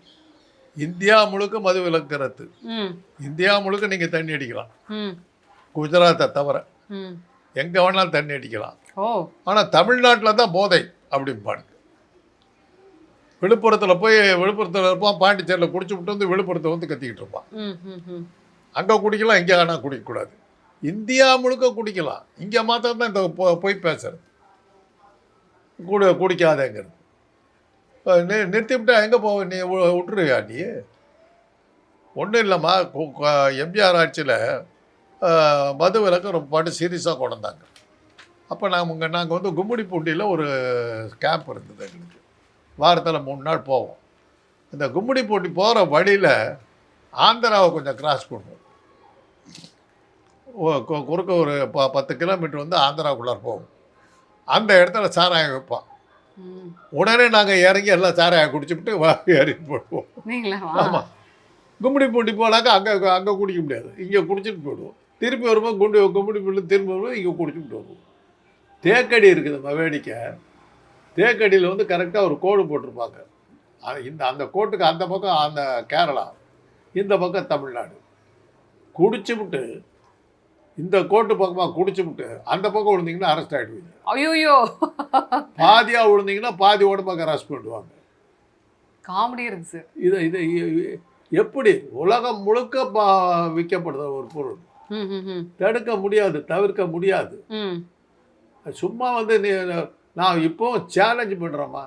இந்தியா முழுக்க மது விலக்கு ரத்து. ம் இந்தியா முழுக்க நீங்கள் தண்ணி அடிக்கலாம், ம் குஜராத்தை தவிர ம் எங்கே வேணாலும் தண்ணி அடிக்கலாம். ஓ ஆனால் தமிழ்நாட்டில் தான் போதை அப்படிம்பாங்க. விழுப்புரத்தில் இருப்பான், பாண்டிச்சேரியில் குடிச்சு விட்டு வந்து விழுப்புரத்தை வந்து கத்திக்கிட்டு இருப்பான். ம் ம் ம் அங்கே குடிக்கலாம், இங்கே ஆனால் குடிக்கக்கூடாது. இந்தியா முழுக்க குடிக்கலாம், இங்கே மாத்திரம் தான் இந்த போய் பேசுறது குடிக்காதேங்கிறது. நிறுத்திவிட்டா எங்கே போவ? நீ விட்டுருவியா? நீ ஒன்றும் இல்லைம்மா, எம்ஜிஆர் ஆட்சியில் மது விலக்கு ரொம்ப பாட்டு சீரியஸாக கொண்டாங்க. அப்போ நாங்கள் வந்து கும்மிடிப்பூண்டியில் ஒரு கேம்ப் இருந்தது எங்களுக்கு. வாரத்தில் 3 நாள் போவோம். இந்த கும்மிடிப்பூண்டி போகிற வழியில் ஆந்திராவை கொஞ்சம் கிராஸ் பண்ணுவோம். குறுக்க ஒரு 10 கிலோமீட்டர் வந்து ஆந்திராவுக்குள்ளார போவோம். அந்த இடத்துல சாராயம் வைப்பான். உடனே நாங்கள் இறங்கி எல்லாம் சாராயம் குடிச்சுட்டு ஏறி போடுவோம். ஆமாம், கும்மிடிப்பூண்டி போனாக்கா அங்கே குடிக்க முடியாது, இங்கே குடிச்சிட்டு போயிடுவோம். திருப்பி வரும்போது கும்மிடிப்பூண்டி திரும்பி வரும்போது இங்கே குடிச்சுட்டு வருவோம். தேக்கடி இருக்குது வேடிக்கை. தேக்கடியில் வந்து கரெக்டாக ஒரு கோடு போட்டிருப்பாங்க. அந்த கோட்டுக்கு அந்த பக்கம் அந்த கேரளா, இந்த பக்கம் தமிழ்நாடு. குடிச்சுவிட்டு இந்த கோட்டு பக்கமாக குடிச்சுவிட்டு அந்த பக்கம் விழுந்தீங்கன்னா அரெஸ்ட் ஆகிடுவீங்க. ஐயோ, பாதியாக விழுந்தீங்கன்னா பாதி உடம்புக்கு அரெஸ்ட் பண்ணுவாங்க. காமெடி இருக்கு சார். இது எப்படி உலகம் முழுக்க விற்கப்படுற ஒரு பொருள். தடுக்க முடியாது, தவிர்க்க முடியாது. சும்மா வந்து நான் இப்போ சேலஞ்ச் பண்ணுறேம்மா,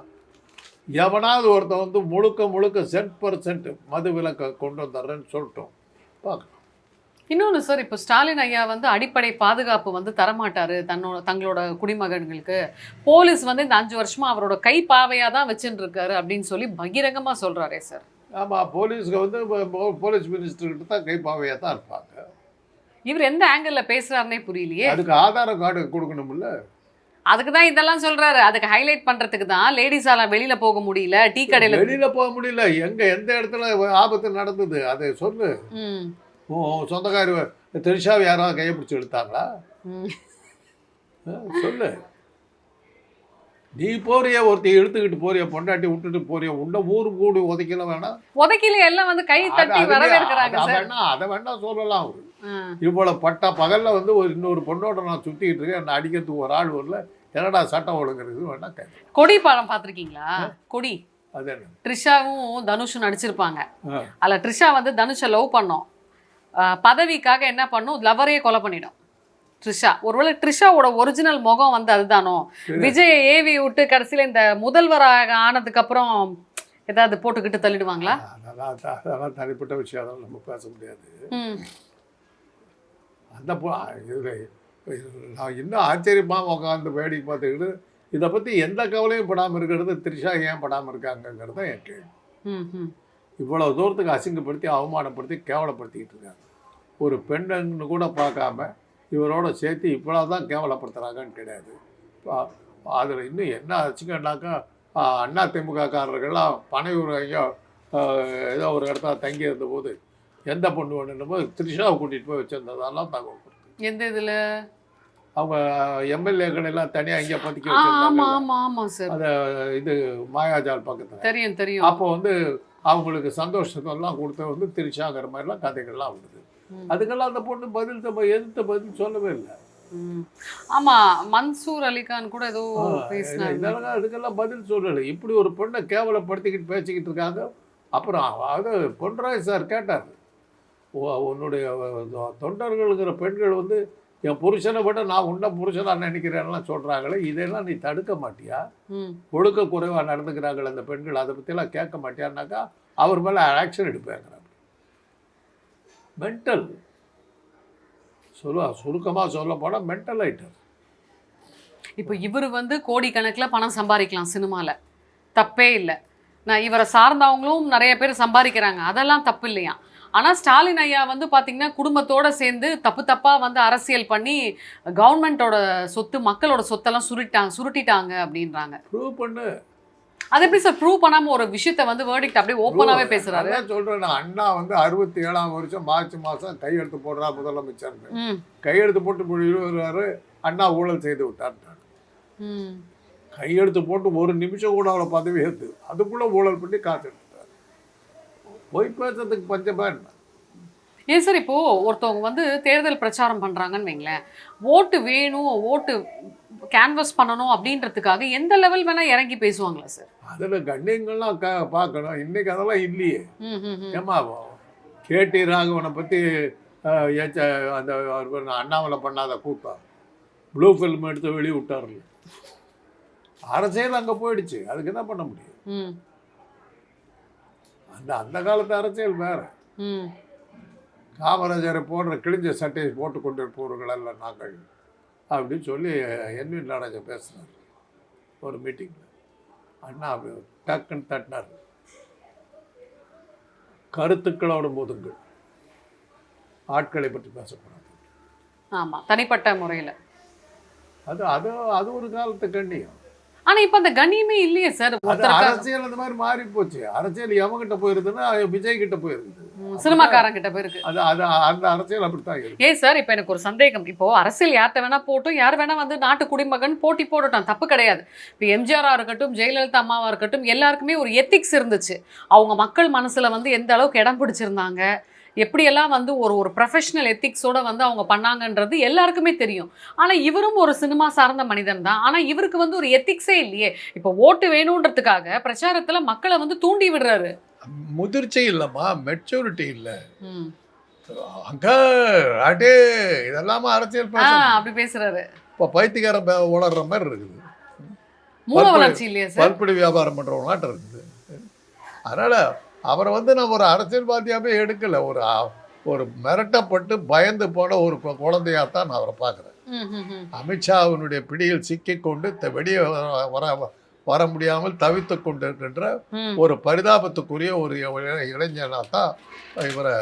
எவனாவது ஒருத்தன் வந்து முழுக்க 100% மது விலக்கை கொண்டு வந்துடுறேன்னு சொல்லிட்டோம் பார்க்கலாம். இன்னொன்று சார், இப்போ ஸ்டாலின் ஐயா வந்து அடிப்படை பாதுகாப்பு வந்து தரமாட்டார் தங்களோட குடிமகன்களுக்கு. போலீஸ் வந்து இந்த 5 வருஷமாக அவரோட கை பாவையாக தான் வச்சுட்டு இருக்காரு அப்படின்னு சொல்லி பகிரங்கமாக சொல்கிறாரே சார். ஆமாம், போலீஸ்க்கு வந்து போலீஸ் மினிஸ்டர்கிட்ட தான் கை பாவையாக தான் இருப்பாங்க. இவர் எந்த ஆங்கிளில் பேசுகிறாருன்னே புரியலையே. அதுக்கு ஆதார கார்டு கொடுக்கணும்ல. அதுக்கு தான் இதெல்லாம் சொல்றாரு. அதுக்கு ஹைலைட் பண்றதுக்கு தான் லேடிஸால வெளியில போக முடியல, டீ கடையில வெளியில போக முடியல. எந்த இடத்துல ஆபத்து நடந்தது அதை சொல்லு. சொந்தக்காரி திரிஷாவை யாராவது கையை பிடிச்சி எடுத்தாங்களா? சொல்லு. நீ போறிய ஒருத்தி இழுத்துக்கிட்டு போறிய, பொண்டாட்டி விட்டுட்டு போறிய, உன்ன ஊரு கூடி உதைக்கல வேணாம், உதைக்கல எல்லாம் வந்து கை தட்டி வரவேற்கிறாங்க. அதை வேணா சொல்லலாம். அவரு இவ்வளவு பட்டா பகல்ல வந்து இன்னொரு பொண்ணோட நான் சுத்திக்கிட்டு இருக்கேன், என்ன அடிக்கிறதுக்கு ஒரு ஆள் வரல, என்னடா சட்டம் ஒழுங்குறது வேணா கேட்க. கொடி படம் பார்த்துருக்கீங்களா? கொடி, அது என்ன, த்ரிஷாவும் தனுஷும் நடிச்சிருப்பாங்க. அதில் த்ரிஷா வந்து தனுஷை லவ் பண்ணோம், பதவிக்காக என்ன பண்ணும், லவரையே கொலை பண்ணிடும் த்ரிஷா. ஒருவேளை த்ரிஷாவோட ஒரிஜினல் முகம் வந்து அதுதானோ? விஜயை ஏவி விட்டு கடைசியில் இந்த முதல்வராக ஆனதுக்கு அப்புறம் ஏதாவது போட்டுக்கிட்டு தள்ளிடுவாங்களா? அதெல்லாம் தனிப்பட்ட விஷயம், அதெல்லாம் நம்ம பேச முடியாது. அந்த நான் இன்னும் ஆச்சரியமாக உட்காந்து வேடிக்கை பார்த்துக்கிட்டு இதை பற்றி எந்த கவலையும் படாமல் இருக்கிறது த்ரிஷா ஏன் படாமல் இருக்காங்கங்கிறது தான் என் கேள்வி. இவ்வளோ தூரத்துக்கு அசிங்கப்படுத்தி அவமானப்படுத்தி கேவலப்படுத்திக்கிட்டு இருக்காங்க. ஒரு பெண்ணுன்னு கூட பார்க்காம இவரோட சேர்த்து இவ்வளோ தான் கேவலப்படுத்துகிறாங்கன்னு கிடையாது. அதில் இன்னும் என்ன அசிங்கன்னாக்கா, அண்ணா திமுககாரர்கள்லாம் பனையூர் ஐயா ஏதோ ஒரு இடத்துல தங்கி இருந்த போது எந்த பொண்ணு வேணுன்னு போது த்ரிஷாவை கூட்டிகிட்டு போய் வச்சுருந்ததெல்லாம் தகவல் கொடுத்து. எந்த இதில் அவங்க எம்எல்ஏக்கள் எல்லாம் தனியாக இங்கே பற்றிக்க வச்சுருந்தாங்க. அதை இது மாயாஜால் பக்கத்தில் தெரியும். அப்போ வந்து அவங்களுக்கு சந்தோஷத்தெல்லாம் கொடுத்த வந்து த்ரிஷாங்கிற மாதிரிலாம் கதைகள்லாம் வருது. அதுக்கெல்லாம் அந்த பொண்ணு எதிர்த்த பதில் சொல்லவே இல்லை. ஆமா, மன்சூர் அலிகான் கூட ஏதோ பேசினாங்க. அதுக்கெல்லாம் பதில் சொல்லலை. இப்படி ஒரு பொண்ணை கேவலப்படுத்திக்கிட்டு பேசிக்கிட்டு இருக்காங்க. அப்புறம் அது பொன்ராய் சார் கேட்டார், உன்னுடைய தொண்டர்களுங்கிற பெண்கள் வந்து என் புருஷனை விட நான் உன்ன புருஷனாக நினைக்கிறேன்லாம் சொல்கிறாங்களே, இதெல்லாம் நீ தடுக்க மாட்டியா? ஒழுக்க குறைவாக நடந்துக்கிறாங்களே அந்த பெண்கள், அதை பற்றியெல்லாம் கேட்க மாட்டியான்னாக்கா அவர் மேலே ஆக்ஷன் எடுப்பேங்கிறாங்க. மென்டல் சுருக்கமாக சொல்ல போனால் மென்டல் ஐட்டம். இப்போ இவர் வந்து கோடிக்கணக்கில் பணம் சம்பாதிக்கலாம் சினிமாவில், தப்பே இல்லை. நான் இவரை சார்ந்தவங்களும் நிறைய பேர் சம்பாதிக்கிறாங்க, அதெல்லாம் தப்பு இல்லையா? ஆனா ஸ்டாலின் ஐயா வந்து பாத்தீங்கன்னா குடும்பத்தோட சேர்ந்து தப்பு தப்பா வந்து அரசியல் பண்ணி கவர்மெண்டோட சொத்து மக்களோட சொத்தெல்லாம் சுருட்டிட்டாங்க அப்படின்றாங்க. ப்ரூவ் பண்ணு. அது எப்படி சார் ப்ரூவ் பண்ணாம ஒரு விஷயத்தை வந்து வேர்டிக்ட் அப்படியே ஓப்பனாவே பேசுறாரு? அதான் சொல்றேன் நான். அண்ணா வந்து 67ஆம் வருஷம் மார்ச் மாதம் கையெழுத்து போடுறா முதலமைச்சர். கையெழுத்து போட்டு எழுதுறாரு, அண்ணா ஊழல் செய்து விட்டார். கையெழுத்து போட்டு ஒரு நிமிஷம் கூட அவளை பதவி ஏற்று அதுக்குள்ள ஊழல் பண்ணி காசு எடுத்துட்டார். போய் பேசுறதுக்கு பஞ்சமா என்ன? ஏன் சார் இப்போ ஒருத்தவங்க வந்து தேர்தல் பிரச்சாரம் பண்றாங்கன்னு வைங்களேன், ஓட்டு வேணும், ஓட்டு கேன்வஸ் பண்ணணும் அப்படின்றதுக்காக எந்த லெவல் வேணா இறங்கி பேசுவாங்களா சார்? அதில் கண்ணியங்கள்லாம் பார்க்கணும். இன்னைக்கு அதெல்லாம் இல்லையே. ஏமா கேடி ராகவனை பற்றி அந்த அண்ணாமலை பண்ணாத கூட்டம் ப்ளூ ஃபில்ம் எடுத்து வெளியே விட்டார்ல. அரசியல் அங்கே போயிடுச்சு. அதுக்கு என்ன பண்ண முடியும்? அந்த காலத்து அரசியல் வேற. காமராஜரை போன்ற கிழிஞ்ச சட்டையை போட்டு கொண்டு இருப்பவர்கள் அல்ல நாங்கள் அப்படின்னு சொல்லி என்வி நடராஜன் பேசினார் ஒரு மீட்டிங்கில். அண்ணா டக்குன்னு தட்டினார், கருத்துக்களோட மோதுங்கள், ஆட்களை பற்றி பேசக்கூடாது. ஆமாம், தனிப்பட்ட முறையில். அது அது அது ஒரு காலத்து கண்ணியம். ஆனா இப்ப அந்த கண்ணியமே இல்லையே சார். அரசியல் அந்த மாதிரி மாறி போச்சு. அரசியல் எவங்கிட்ட போயிருதுன்னா விஜய் கிட்ட போயிருக்குது, சினிமாக்காரன் கிட்ட போயிருக்கு. அது அது அந்த அரசியல் அப்படித்தான் இருக்கு. ஏன் சார் இப்ப எனக்கு ஒரு சந்தேகம். இப்போ அரசியல் யார்கிட்ட வேணா போட்டும், யார் வேணா வந்து நாட்டு குடிமகன் போட்டி போடட்டும், தப்பு கிடையாது. இப்போ எம்ஜிஆரா இருக்கட்டும், ஜெயலலிதா அம்மாவா இருக்கட்டும், எல்லாருக்குமே ஒரு எத்திக்ஸ் இருந்துச்சு. அவங்க மக்கள் மனசுல வந்து எந்த அளவுக்கு இடம் பிடிச்சிருந்தாங்க, எப்படியெல்லாம் வந்து ஒரு ப்ரொஃபஷனல் எத்திக்ஸோட வந்து அவங்க பண்ணாங்கன்றது எல்லாருக்குமே தெரியும். ஆனால் இவரும் ஒரு சினிமா சார்ந்த மனிதன் தான். ஆனால் இவருக்கு வந்து ஒரு எத்திக்ஸே இல்லையே. இப்போ ஓட்டு வேணுன்றதுக்காக பிரச்சாரத்தில் மக்களை வந்து தூண்டி விடுறாரு. முதிர்ச்சி இல்லைம்மா, மெச்சூரிட்டி இல்லை. அங்கே அடே இதெல்லாமா அரசியல் அப்படி பேசுறாரு. இப்போ பைத்தியக்காரன் உணர்ற மாதிரி இருக்குது. மூல வளர்ச்சி இல்லையா சார்? பல்படி வியாபாரம் பண்ணுற நாட்டம் இருக்குது. அதனால் அவரை வந்து நான் ஒரு அரசியல்வாதியாகவே எடுக்கலை. ஒரு மிரட்டப்பட்டு பயந்து போன ஒரு குழந்தையாகத்தான் நான் அவரை பார்க்குறேன். அமித்ஷாவினுடைய பிடியில் சிக்கிக்கொண்டு வெளியே வர முடியாமல் தவித்து கொண்டு இருக்கின்ற ஒரு பரிதாபத்துக்குரிய ஒரு இளைஞனாக தான் இவரை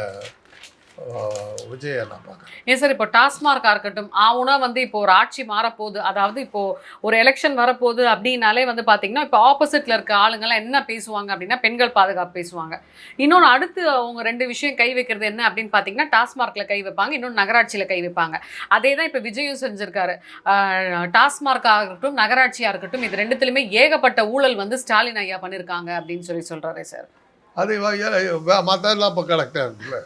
விஜயை நான் பார்க்குறேன். ஏன் சார் இப்போ டாஸ்மார்க்காக இருக்கட்டும், ஆவுனா வந்து இப்போ ஒரு ஆட்சி மாறப்போகுது, அதாவது இப்போ ஒரு எலெக்ஷன் வரப்போகுது அப்படின்னாலே வந்து பார்த்தீங்கன்னா இப்போ ஆப்போசிட்டில் இருக்க ஆளுங்கள்லாம் என்ன பேசுவாங்க அப்படின்னா பெண்கள் பாதுகாப்பு பேசுவாங்க. இன்னொன்று அடுத்து அவங்க ரெண்டு விஷயம் கை வைக்கிறது என்ன அப்படின்னு பார்த்தீங்கன்னா டாஸ்மார்க்கில் கை வைப்பாங்க, இன்னொன்று நகராட்சியில் கை வைப்பாங்க. அதே தான் இப்போ விஜயும் செஞ்சுருக்காரு. டாஸ்மார்க்காக இருக்கட்டும், நகராட்சியாக இருக்கட்டும், இது ரெண்டுத்துலையுமே ஏகப்பட்ட ஊழல் வந்து ஸ்டாலின் ஐயா பண்ணியிருக்காங்க அப்படின்னு சொல்கிறாரே சார். அது மற்றெல்லாம் இப்போ கலெக்டாக இருக்குல்ல.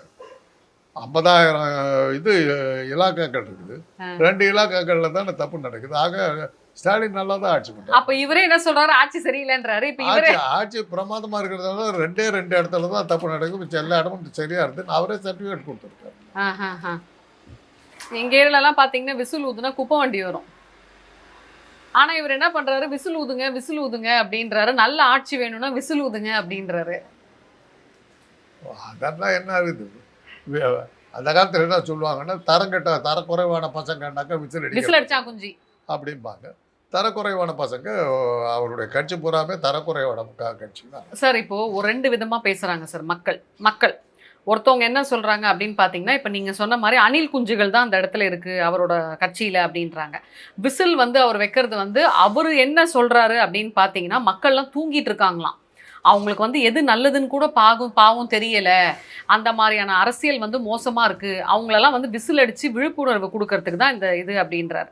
50,000 இது இலாக்காக்கள் இருக்குது. 2 இலாக்காக்களில் தானே தப்பு நடக்குது. ஆக ஸ்டாலின் நல்லா தான் ஆட்சி பண்ணுறாரு. அப்போ இவரே என்ன சொல்றாரு, ஆட்சி சரியில்லைன்றாரு. இப்போ இவரே ஆட்சி பிரமாதமாக இருக்கிறதால 2 இடத்துல தான் தப்பு நடக்குது, மிச்சம் எல்லா இடமும் சரியா இருக்குன்னு அவரே சர்டிஃபிகேட் கொடுத்துருக்காரு. எங்க ஏரியாலலாம் பார்த்தீங்கன்னா விசில் ஊதுனா குப்பை வண்டி வரும். ஆனா இவர் என்ன பண்றாரு, விசில் ஊதுங்க அப்படின்றாரு. நல்ல ஆட்சி வேணும்னா விசில் ஊதுங்க அப்படின்றாரு. அதெல்லாம் என்ன இருக்குது, அந்த காலத்தில் என்ன சொல்லுவாங்கன்னா தரக்குறைவான பசங்கன்னாக்கா விசில் அடிச்சா குஞ்சி அப்படிம்பாங்க. தரக்குறைவான பசங்க அவருடைய கட்சி பூராமே தரக்குறைவான கட்சி தான் சார். இப்போ ஒரு 2 விதமா பேசுறாங்க சார் மக்கள். ஒருத்தவங்க என்ன சொல்றாங்க அப்படின்னு பார்த்தீங்கன்னா, இப்போ நீங்க சொன்ன மாதிரி அணில் குஞ்சுகள் தான் அந்த இடத்துல இருக்கு அவரோட கட்சியில அப்படின்றாங்க. விசில் வந்து அவர் வைக்கிறது வந்து அவர் என்ன சொல்றாரு அப்படின்னு பார்த்தீங்கன்னா, மக்கள்லாம் தூங்கிட்டு இருக்காங்களாம். அவங்களுக்கு வந்து எது நல்லதுன்னு கூட பாவம் தெரியலை. அந்த மாதிரியான அரசியல் வந்து மோசமாக இருக்குது. அவங்களெல்லாம் வந்து விசில் அடித்து விழிப்புணர்வு கொடுக்கறதுக்கு தான் இந்த இது அப்படின்றார்.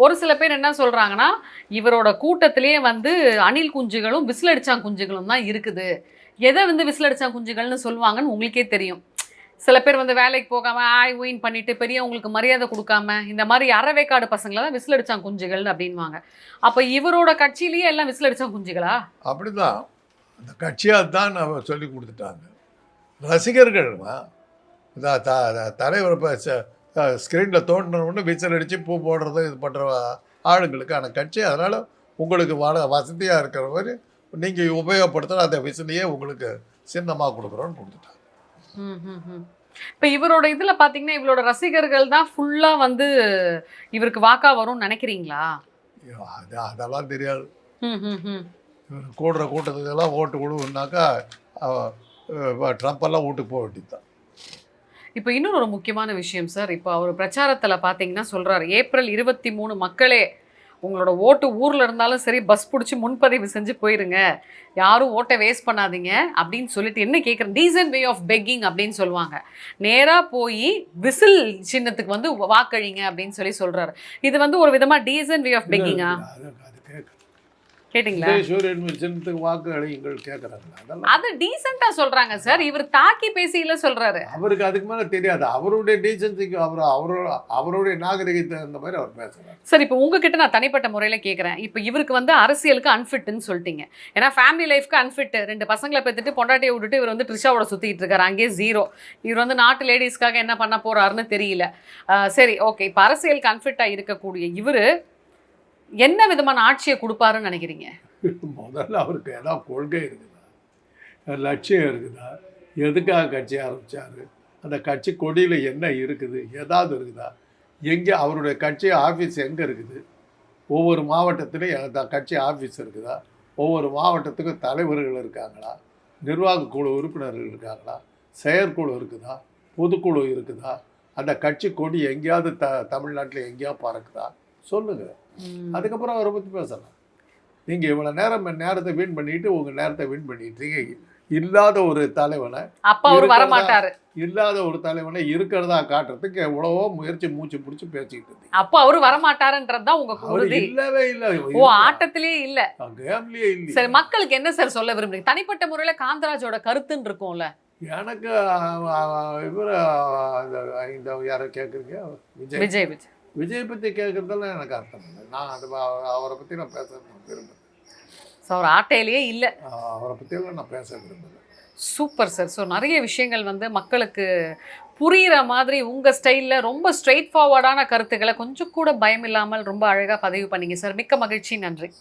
ஒரு சில பேர் என்ன சொல்கிறாங்கன்னா, இவரோட கூட்டத்திலேயே வந்து அணில் குஞ்சுகளும் விசில் அடிச்சான் குஞ்சுகளும் தான் இருக்குது. எதை வந்து விசில் அடிச்சான் குஞ்சுகள்னு சொல்லுவாங்கன்னு உங்களுக்கே தெரியும். சில பேர் வந்து வேலைக்கு போகாமல் ஊயின் பண்ணிட்டு பெரியவங்களுக்கு மரியாதை கொடுக்காம இந்த மாதிரி அறவேக்காடு பசங்களை தான் விசில் அடிச்சான் குஞ்சுகள் அப்படின்வாங்க. அப்போ இவரோட கட்சியிலேயே எல்லாம் விசில் அடிச்சான் குஞ்சுகளா? அப்படிதான் அந்த கட்சியாக தான் நம்ம சொல்லி கொடுத்துட்டாங்க. ரசிகர்கள் தலைவர் இப்போ ஸ்க்ரீனில் தோண்டினோன்னு விசில் அடித்து பூ போடுறது இது பண்ணுற ஆளுங்களுக்கான கட்சி. அதனால் உங்களுக்கு வசதியாக இருக்கிற மாதிரி நீங்கள் உபயோகப்படுத்துகிற அந்த விசிலையே உங்களுக்கு சின்னமாக கொடுக்குறோன்னு கொடுத்துட்டாங்க. இப்போ இவரோட இதில் பார்த்தீங்கன்னா இவரோட ரசிகர்கள் தான் ஃபுல்லாக வந்து இவருக்கு வாக்கா வரும்னு நினைக்கிறீங்களா? அதெல்லாம் தெரியாது. கூடுற கூட்டத்துக்கெல்லாம் ஓட்டு விடுவோம்னாக்கா ட்ரம்ப்பெல்லாம் வீட்டுக்கு போக வேண்டியது தான். இப்போ இன்னொரு ஒரு முக்கியமான விஷயம் சார். இப்போ அவர் பிரச்சாரத்துல பார்த்தீங்கன்னா சொல்றாரு, ஏப்ரல் 23 மக்களே உங்களோட ஓட்டு ஊர்ல இருந்தாலும் சரி, பஸ் புடிச்சு முன்பதிவு செஞ்சு போயிருங்க. யாரும் ஓட்ட வேஸ்ட் பண்ணாதீங்க அப்படின்னு சொல்லிட்டு என்ன கேட்குறேன், டீசன்ட் வே ஆஃப் பெக்கிங் அப்படின்னு சொல்லுவாங்க. நேரா போய் விசில் சின்னத்துக்கு வந்து வாக்களிங்க அப்படின்னு சொல்றாரு. இது வந்து ஒரு விதமா டீசன்ட் வே ஆஃப் பெக்கிங்கா? அது கேட்க கேட்டிங்களா? சூரியன் சின்னத்துக்கு வாக்கு அளியுங்கள் கேட்குறாங்களா? அதெல்லாம் அது டீசெண்டா சொல்றாங்க சார். இவர் தாக்கி பேசியில சொல்றாரு. அவருக்கு அதுக்கு மேலே தெரியாது. அவருடைய டீசன்சிக்கு அவருடைய நாகரிகத்தை அந்த மாதிரி அவர் பேசுகிறார். சார், இப்போ உங்ககிட்ட நான் தனிப்பட்ட முறையில கேட்குறேன். இப்போ இவருக்கு வந்து அரசியலுக்கு அன்ஃபிட்னு சொல்லிட்டீங்க. ஏன்னா ஃபேமிலி லைஃப்க்கு அன்ஃபிட். 2 பசங்களை பெற்றுட்டு பொண்டாட்டியை விட்டுட்டு இவர் வந்து ட்ரிஷாவோட சுற்றிட்டு இருக்காரு. அங்கேயே ஜீரோ. இவர் வந்து நாட்டு லேடிஸ்க்காக என்ன பண்ண போறாருன்னு தெரியல. சரி, ஓகே. இப்போ அரசியலுக்கு அன்ஃபிட்டாக இருக்கக்கூடிய இவர் என்ன விதமான ஆட்சியை கொடுப்பாருன்னு நினைக்கிறீங்க? முதல்ல அவருக்கு ஏதாவது கொள்கை இருக்குதா, லட்சியம் இருக்குதா, எதுக்காக கட்சி ஆரம்பித்தார், அந்த கட்சி கொடியில் என்ன இருக்குது, ஏதாவது இருக்குதா, எங்கே அவருடைய கட்சி ஆஃபீஸ் எங்கே இருக்குது, ஒவ்வொரு மாவட்டத்திலையும் அந்த கட்சி ஆஃபீஸ் இருக்குதா, ஒவ்வொரு மாவட்டத்துக்கும் தலைவர்கள் இருக்காங்களா, நிர்வாக குழு உறுப்பினர்கள் இருக்காங்களா, செயற்குழு இருக்குதா, பொதுக்குழு இருக்குதா, அந்த கட்சி கொடி எங்கேயாவது தமிழ்நாட்டில் எங்கேயாவது பறக்குதா சொல்லுங்கள். அதுக்கப்புறம் அவரை பற்றி பேசலாம். நீங்கள் இவ்வளோ நேரத்தை வீண் பண்ணிட்டு உங்கள் நேரத்தை வீண் பண்ணிட்டீங்க. இல்லாத ஒரு தலைவனை அப்ப அவர் வர மாட்டாரு. இல்லாத ஒரு தலைவனை இருக்கிறதா காட்டுறதுக்கு எவ்வளவோ மூச்சு பிடிச்சி பேசிக்கிட்டு இருந்தீங்க. அப்போ அவரு வர மாட்டாருன்றதுதான் உங்க உறுதி. இல்லவே இல்லை. ஆட்டத்திலேயே இல்ல, கேம்லயே இல்லை. சரி, மக்களுக்கு என்ன சார் சொல்ல விரும்புறீங்க? தனிப்பட்ட முறையில காந்தராஜோட கருத்துன்னு இருக்கும்ல. எனக்கு இவர் இந்த யாரை கேட்குறீங்க? விஜய் விஜய் பற்றி கேட்குறதெல்லாம் எனக்கு அர்த்தம் இல்லை. நான் அவரை பற்றி நான் பேச விரும்புகிறேன். அவர் ஆட்டையிலேயே இல்லை. அவரை பற்றியெல்லாம் நான் பேச விரும்புகிறேன். Super sir. ஸோ நிறைய விஷயங்கள் வந்து மக்களுக்கு புரிகிற மாதிரி உங்கள் ஸ்டைலில் ரொம்ப ஸ்ட்ரெயிட் ஃபார்வர்டான கருத்துக்களை கொஞ்சம் கூட பயம் இல்லாமல் ரொம்ப அழகாக பதிவு பண்ணீங்க சார். மிக்க மகிழ்ச்சி. நன்றி.